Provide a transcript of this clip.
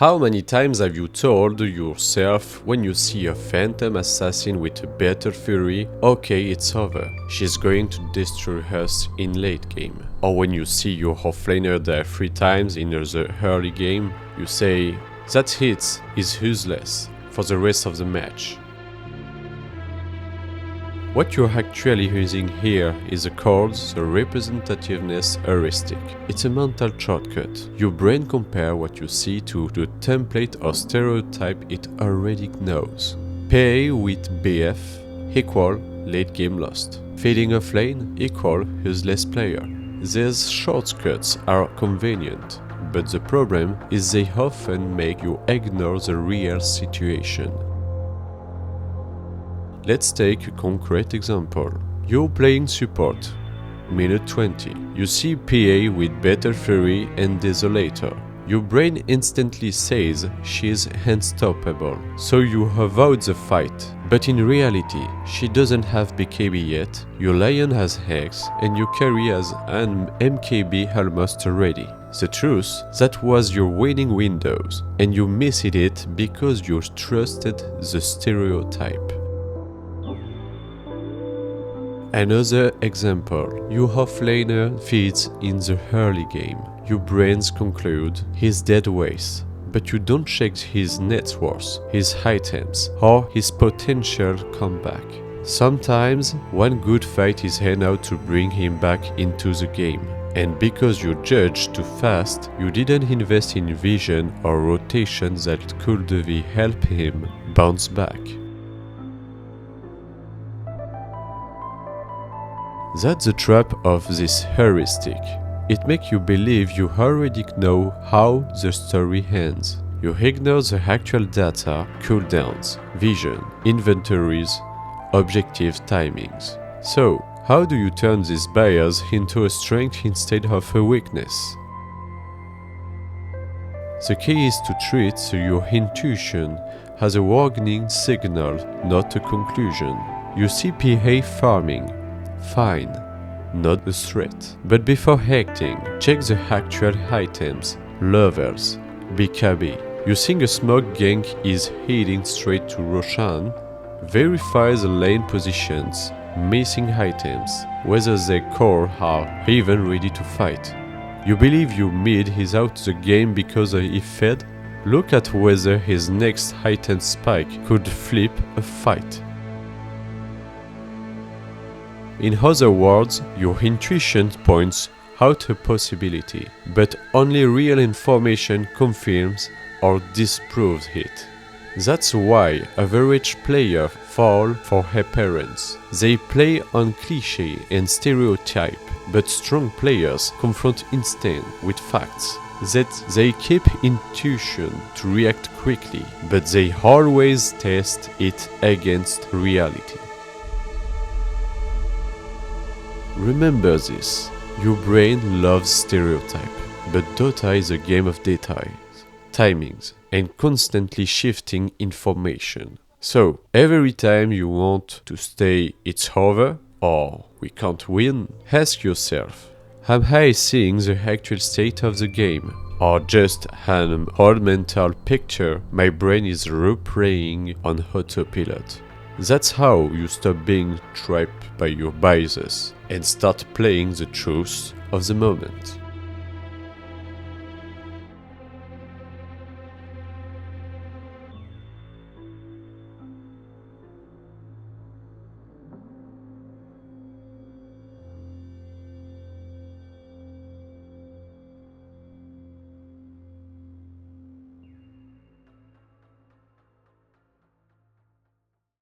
How many times have you told yourself when you see a phantom assassin with a better fury, okay, it's over, she's going to destroy us in late game? Or when you see your offlaner die 3 times in the early game, you say, that hit is useless for the rest of the match. What you're actually using here is called the representativeness heuristic. It's a mental shortcut. Your brain compares what you see to the template or stereotype it already knows. PA with BF equal late game lost. Fading off lane equal useless player. These shortcuts are convenient, but the problem is they often make you ignore the real situation. Let's take a concrete example. You're playing support, minute 20. You see PA with better fury and desolator. Your brain instantly says she's unstoppable, so you avoid the fight. But in reality, she doesn't have BKB yet, your Lion has Hex, and your carry has an MKB almost ready. The truth, that was your winning windows, and you missed it because you trusted the stereotype. Another example, your offlaner feeds in the early game. Your brains conclude he's dead weight, but you don't check his net worth, his items, or his potential comeback. Sometimes one good fight is enough to bring him back into the game. And because you judged too fast, you didn't invest in vision or rotation that could help him bounce back. That's the trap of this heuristic. It makes you believe you already know how the story ends. You ignore the actual data, cooldowns, vision, inventories, objective timings. So, how do you turn these bias into a strength instead of a weakness? The key is to treat your intuition as a warning signal, not a conclusion. You see PA farming. Fine, not a threat. But before acting, check the actual items, levels, BKB. You think a smoke gank is heading straight to Roshan? Verify the lane positions, missing items, whether their core are even ready to fight. You believe your mid is out of the game because he fed? Look at whether his next item spike could flip a fight. In other words, your intuition points out a possibility, but only real information confirms or disproves it. That's why average players fall for appearance. They play on cliché and stereotype, but strong players confront instinct with facts. That they keep intuition to react quickly, but they always test it against reality. Remember this, your brain loves stereotype, but Dota is a game of details, timings, and constantly shifting information. So, every time you want to say it's over, or we can't win, ask yourself, am I seeing the actual state of the game, or just an old mental picture my brain is replaying on autopilot? That's how you stop being trapped by your biases and start playing the truth of the moment.